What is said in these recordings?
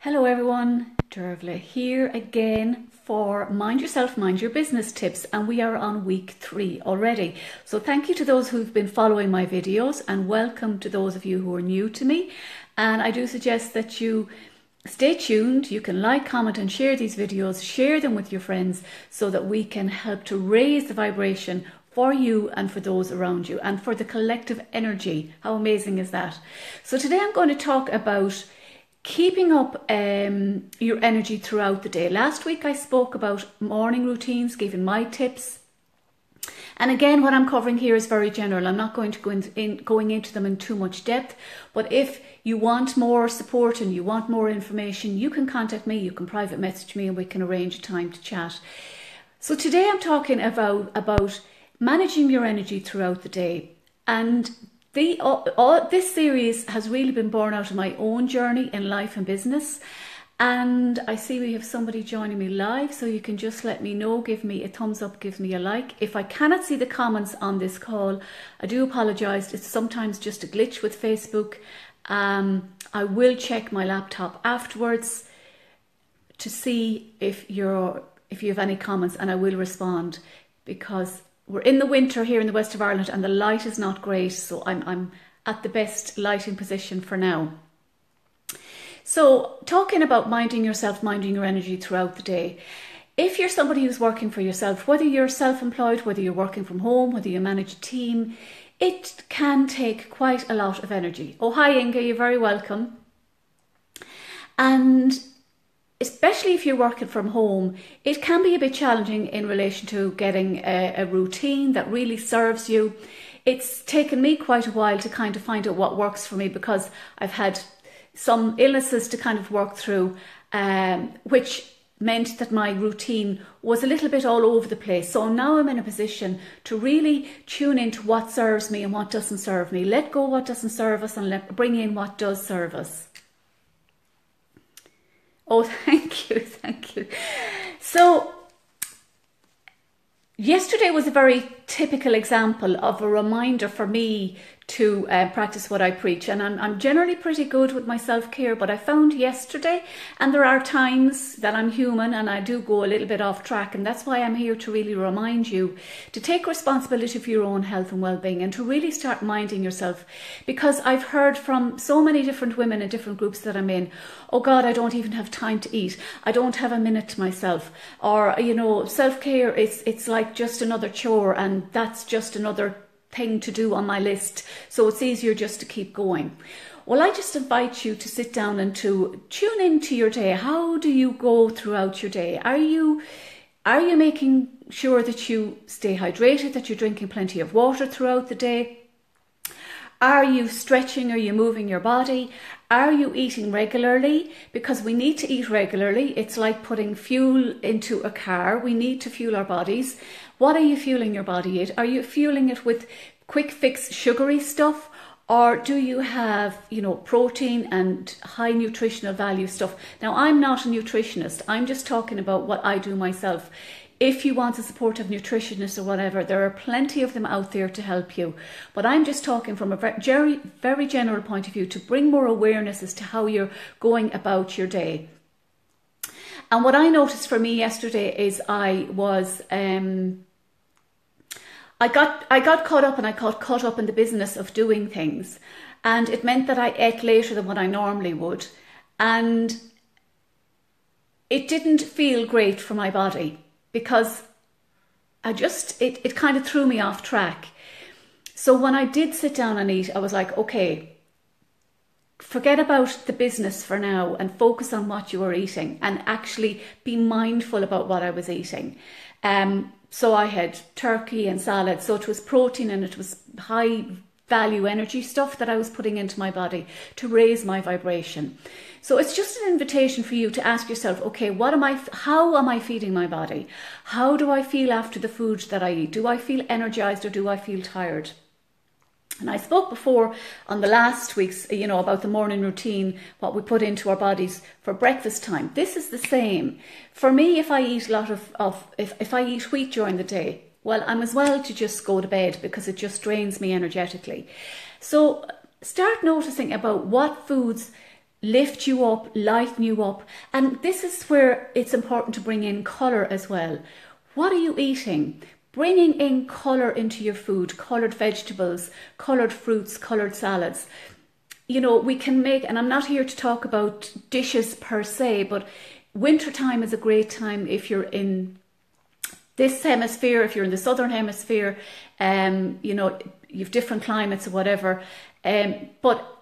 Hello everyone, Dervla here again for Mind Yourself, Mind Your Business tips, and we are on week 3 already. So thank you to those who've been following my videos and welcome to those of you who are new to me. And I do suggest that you stay tuned. You can like, comment and share these videos, share them with your friends so that we can help to raise the vibration for you and for those around you and for the collective energy. How amazing is that? So today I'm going to talk about keeping up your energy throughout the day. Last week I spoke about morning routines, giving my tips. And again, what I'm covering here is very general. I'm not going to going into them in too much depth. But if you want more support and you want more information, you can contact me. You can private message me and we can arrange a time to chat. So today I'm talking about managing your energy throughout the day. And this series has really been born out of my own journey in life and business. And I see we have somebody joining me live, so you can just let me know, give me a thumbs up, give me a like. If I cannot see the comments on this call, I do apologise. It's sometimes just a glitch with Facebook. I will check my laptop afterwards to see if you have any comments, and I will respond, because we're in the winter here in the west of Ireland and the light is not great, so I'm at the best lighting position for now. So talking about minding yourself, minding your energy throughout the day. If you're somebody who's working for yourself, whether you're self-employed, whether you're working from home, whether you manage a team, it can take quite a lot of energy. Oh, hi Inga, you're very welcome. And especially if you're working from home, it can be a bit challenging in relation to getting a routine that really serves you. It's taken me quite a while to kind of find out what works for me, because I've had some illnesses to kind of work through, which meant that my routine was a little bit all over the place. So now I'm in a position to really tune into what serves me and what doesn't serve me. Let go what doesn't serve us and bring in what does serve us. Oh, thank you, thank you. So yesterday was a very typical example of a reminder for me to practice what I preach, and I'm generally pretty good with my self-care, but I found yesterday, and there are times that I'm human and I do go a little bit off track, and that's why I'm here to really remind you to take responsibility for your own health and well-being and to really start minding yourself, because I've heard from so many different women in different groups that I'm in, oh God, I don't even have time to eat, I don't have a minute to myself, or you know, self-care it's like just another chore, and that's just another thing to do on my list, so it's easier just to keep going. Well, I just invite you to sit down and to tune into your day. How do you go throughout your day? Are you making sure that you stay hydrated, that you're drinking plenty of water throughout the day? Are you stretching? Are you moving your body? Are you eating regularly? Because we need to eat regularly. It's like putting fuel into a car. We need to fuel our bodies. What are you fueling your body with? Are you fueling it with quick fix sugary stuff? Or do you have, you know, protein and high nutritional value stuff? Now, I'm not a nutritionist. I'm just talking about what I do myself. If you want a supportive nutritionist or whatever, there are plenty of them out there to help you. But I'm just talking from a very, very general point of view to bring more awareness as to how you're going about your day. And what I noticed for me yesterday is I got caught up, and I got caught up in the business of doing things. And it meant that I ate later than what I normally would. And it didn't feel great for my body, because it kind of threw me off track. So when I did sit down and eat, I was like, okay, forget about the business for now and focus on what you are eating and actually be mindful about what I was eating. So I had turkey and salad, so it was protein and it was high value energy stuff that I was putting into my body to raise my vibration. So it's just an invitation for you to ask yourself, okay, how am I feeding my body? How do I feel after the food that I eat? Do I feel energized or do I feel tired? And I spoke before on the last week's, you know, about the morning routine, what we put into our bodies for breakfast time. This is the same. For me, if I eat a lot if I eat wheat during the day, well, I'm as well to just go to bed, because it just drains me energetically. So start noticing about what foods lift you up, lighten you up. And this is where it's important to bring in colour as well. What are you eating? Bringing in colour into your food, coloured vegetables, coloured fruits, coloured salads. You know, we can make, and I'm not here to talk about dishes per se, but winter time is a great time if you're in this hemisphere, if you're in the southern hemisphere, you know, you've different climates or whatever. But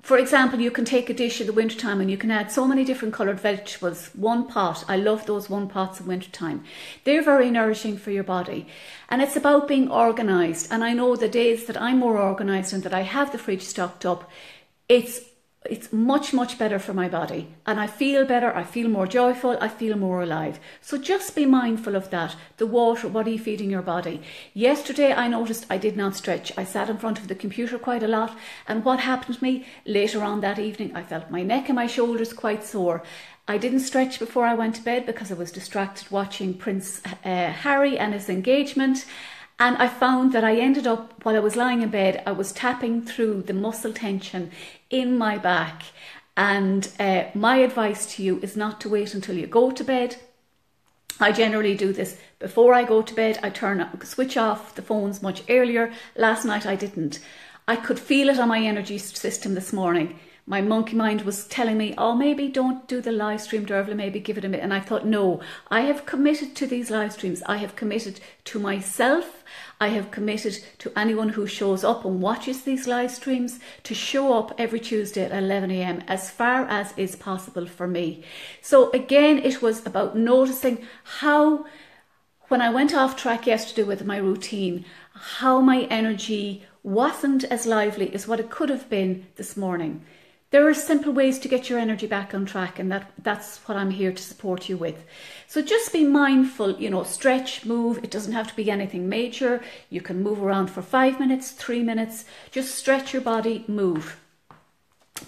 for example, you can take a dish in the wintertime and you can add so many different coloured vegetables. One pot. I love those one pots in wintertime. They're very nourishing for your body. And it's about being organised. And I know the days that I'm more organised and that I have the fridge stocked up, it's much, much better for my body. And I feel better, I feel more joyful, I feel more alive. So just be mindful of that. The water, what are you feeding your body? Yesterday I noticed I did not stretch. I sat in front of the computer quite a lot. And what happened to me? Later on that evening, I felt my neck and my shoulders quite sore. I didn't stretch before I went to bed because I was distracted watching Prince Harry and his engagement. And I found that I ended up, while I was lying in bed, I was tapping through the muscle tension in my back. And my advice to you is not to wait until you go to bed. I generally do this before I go to bed. I switch off the phones much earlier. Last night I didn't. I could feel it on my energy system this morning. My monkey mind was telling me, oh, maybe don't do the live stream, Dervla, maybe give it a minute. And I thought, no, I have committed to these live streams. I have committed to myself. I have committed to anyone who shows up and watches these live streams to show up every Tuesday at 11 a.m. as far as is possible for me. So again, it was about noticing how, when I went off track yesterday with my routine, how my energy wasn't as lively as what it could have been this morning. There are simple ways to get your energy back on track, and that's what I'm here to support you with. So just be mindful, you know, stretch, move. It doesn't have to be anything major. You can move around for 5 minutes, 3 minutes. Just stretch your body, move.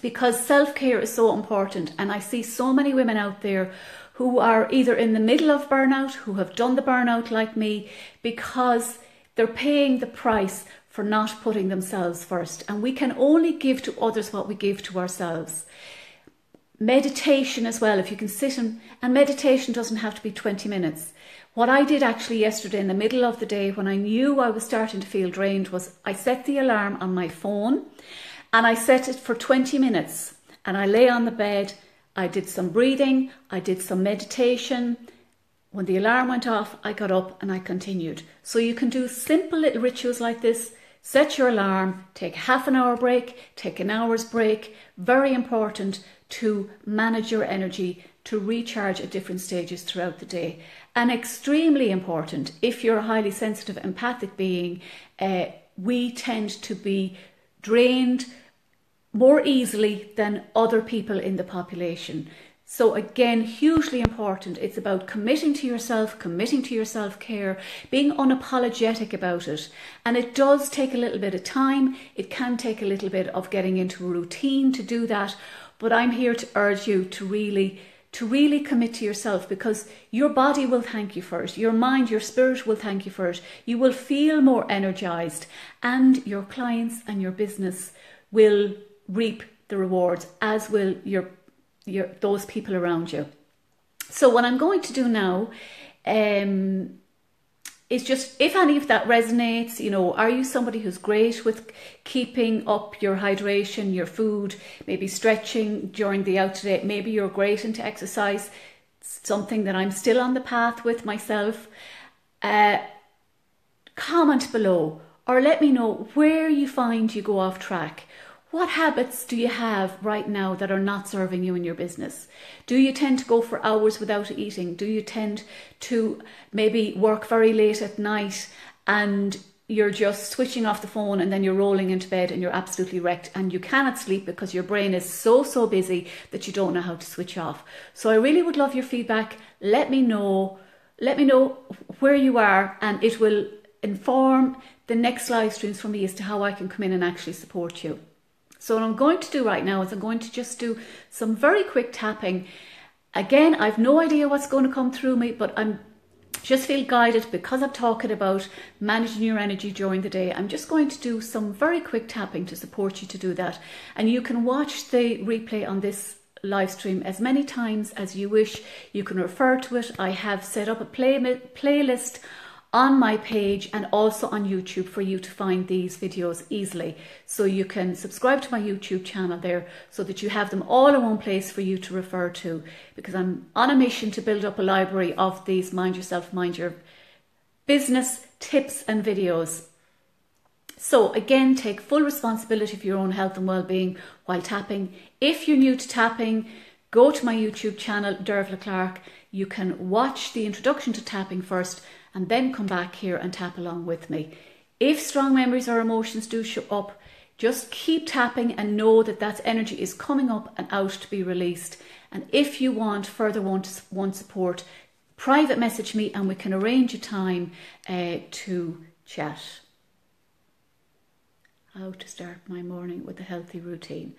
Because self-care is so important. And I see so many women out there who are either in the middle of burnout, who have done the burnout like me, because they're paying the price for not putting themselves first. And we can only give to others what we give to ourselves. Meditation as well, if you can sit and meditation doesn't have to be 20 minutes. What I did actually yesterday in the middle of the day when I knew I was starting to feel drained was I set the alarm on my phone and I set it for 20 minutes. And I lay on the bed, I did some breathing, I did some meditation. When the alarm went off, I got up and I continued. So you can do simple little rituals like this. Set your alarm, take a half an hour break, take an hour's break. Very important to manage your energy, to recharge at different stages throughout the day. And extremely important, if you're a highly sensitive, empathic being, we tend to be drained more easily than other people in the population. So again, hugely important. It's about committing to yourself, committing to your self-care, being unapologetic about it. And it does take a little bit of time. It can take a little bit of getting into a routine to do that. But I'm here to urge you to really commit to yourself, because your body will thank you for it. Your mind, your spirit will thank you for it. You will feel more energized, and your clients and your business will reap the rewards, as will those people around you. So what I'm going to do now is just, if any of that resonates, you know, are you somebody who's great with keeping up your hydration, your food, maybe stretching during the out day, maybe you're great into exercise, something that I'm still on the path with myself, comment below or let me know where you find you go off track. What habits do you have right now that are not serving you in your business? Do you tend to go for hours without eating? Do you tend to maybe work very late at night and you're just switching off the phone and then you're rolling into bed and you're absolutely wrecked and you cannot sleep because your brain is so busy that you don't know how to switch off? So I really would love your feedback. Let me know where you are, and it will inform the next live streams for me as to how I can come in and actually support you. So what I'm going to do right now is I'm going to just do some very quick tapping. Again, I've no idea what's going to come through me, but I'm just feel guided, because I'm talking about managing your energy during the day, I'm just going to do some very quick tapping to support you to do that. And you can watch the replay on this live stream as many times as you wish. You can refer to it. I have set up a playlist on my page and also on YouTube for you to find these videos easily. So you can subscribe to my YouTube channel there so that you have them all in one place for you to refer to, because I'm on a mission to build up a library of these Mind Yourself, Mind Your Business tips and videos. So again, take full responsibility for your own health and well-being while tapping. If you're new to tapping, go to my YouTube channel, Dervla Clark. You can watch the introduction to tapping first and then come back here and tap along with me. If strong memories or emotions do show up, just keep tapping and know that that energy is coming up and out to be released. And if you want further one support, private message me and we can arrange a time to chat. How to start my morning with a healthy routine.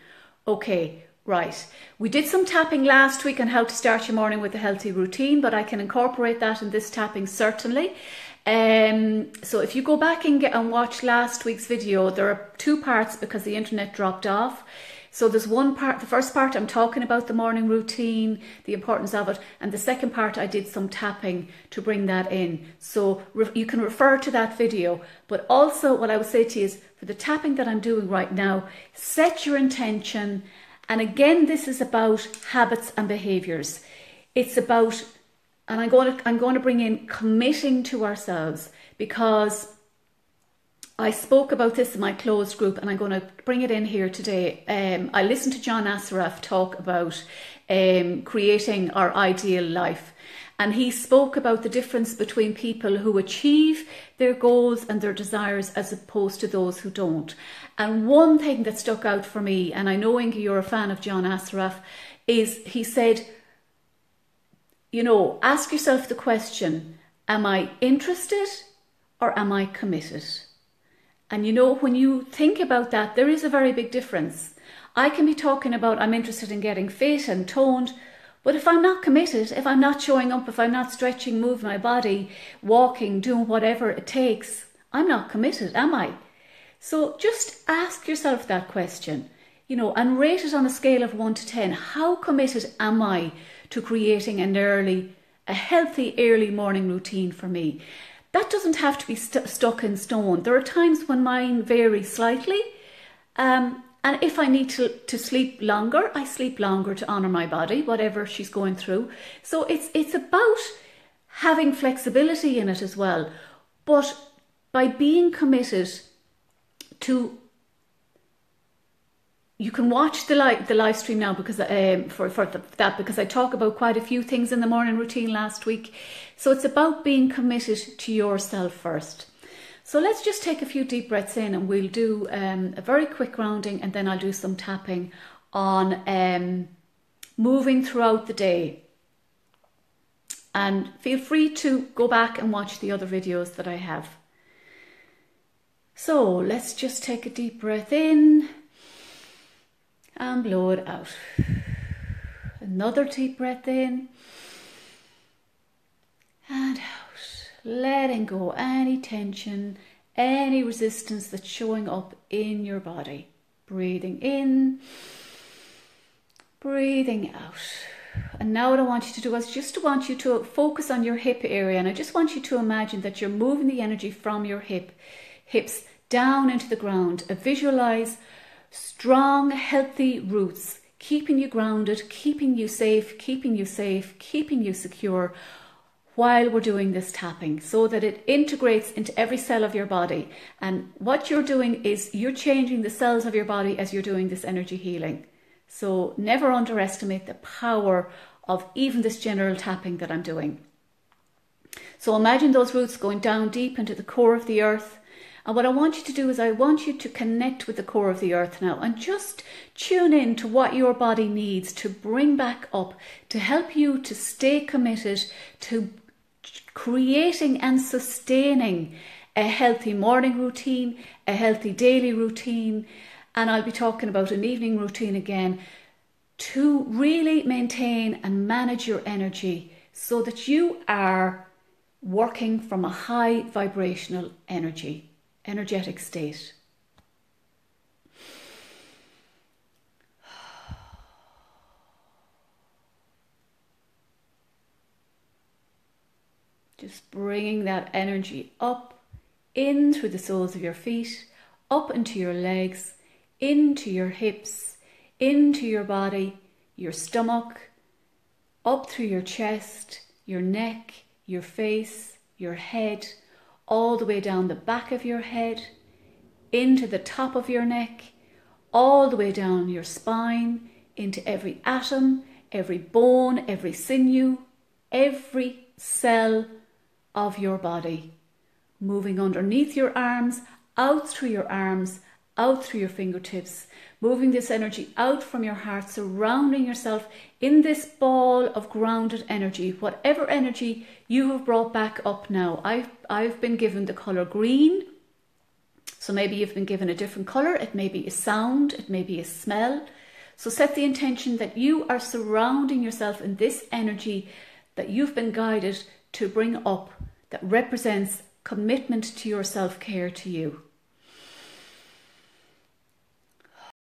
Okay, right. We did some tapping last week on how to start your morning with a healthy routine, but I can incorporate that in this tapping certainly. So if you go back and watch last week's video, there are two parts because the internet dropped off. So there's one part, the first part I'm talking about the morning routine, the importance of it, and the second part I did some tapping to bring that in. So you can refer to that video. But also what I would say to you is, for the tapping that I'm doing right now, set your intention. And again, this is about habits and behaviours. It's about, and I'm going to bring in committing to ourselves, because I spoke about this in my closed group and I'm going to bring it in here today. I listened to John Assaraf talk about creating our ideal life. And he spoke about the difference between people who achieve their goals and their desires as opposed to those who don't. And one thing that stuck out for me, and I know, Inge, you're a fan of John Assaraf, is he said, you know, ask yourself the question, am I interested or am I committed? And you know, when you think about that, there is a very big difference. I can be talking about I'm interested in getting fit and toned, but if I'm not committed, if I'm not showing up, if I'm not stretching, moving my body, walking, doing whatever it takes, I'm not committed, am I? So just ask yourself that question, you know, and rate it on a scale of 1 to 10. How committed am I to creating a healthy early morning routine for me? That doesn't have to be stuck in stone. There are times when mine vary slightly. And if I need to sleep longer, I sleep longer to honour my body, whatever she's going through. So it's about having flexibility in it as well. But by being committed to, you can watch the live stream now because because I talk about quite a few things in the morning routine last week. So it's about being committed to yourself first. So let's just take a few deep breaths in and we'll do a very quick grounding, and then I'll do some tapping on moving throughout the day. And feel free to go back and watch the other videos that I have. So let's just take a deep breath in and blow it out. Another deep breath in and out. Letting go any tension, any resistance that's showing up in your body. Breathing in, breathing out. And now what I want you to do is just want you to focus on your hip area, and I just want you to imagine that you're moving the energy from your hips down into the ground. Visualize strong, healthy roots, keeping you grounded, keeping you safe, keeping you secure while we're doing this tapping, so that it integrates into every cell of your body. And what you're doing is you're changing the cells of your body as you're doing this energy healing. So never underestimate the power of even this general tapping that I'm doing. So imagine those roots going down deep into the core of the earth. And what I want you to do is I want you to connect with the core of the earth now and just tune in to what your body needs to bring back up, to help you to stay committed to creating and sustaining a healthy morning routine, a healthy daily routine, and I'll be talking about an evening routine again, to really maintain and manage your energy so that you are working from a high vibrational energetic state. Just bringing that energy up, in through the soles of your feet, up into your legs, into your hips, into your body, your stomach, up through your chest, your neck, your face, your head, all the way down the back of your head, into the top of your neck, all the way down your spine, into every atom, every bone, every sinew, every cell of your body, moving underneath your arms, out through your arms, out through your fingertips, moving this energy out from your heart, surrounding yourself in this ball of grounded energy, whatever energy you have brought back up now. I've been given the colour green, so maybe you've been given a different colour. It may be a sound, it may be a smell. So set the intention that you are surrounding yourself in this energy that you've been guided to bring up, that represents commitment to your self-care to you.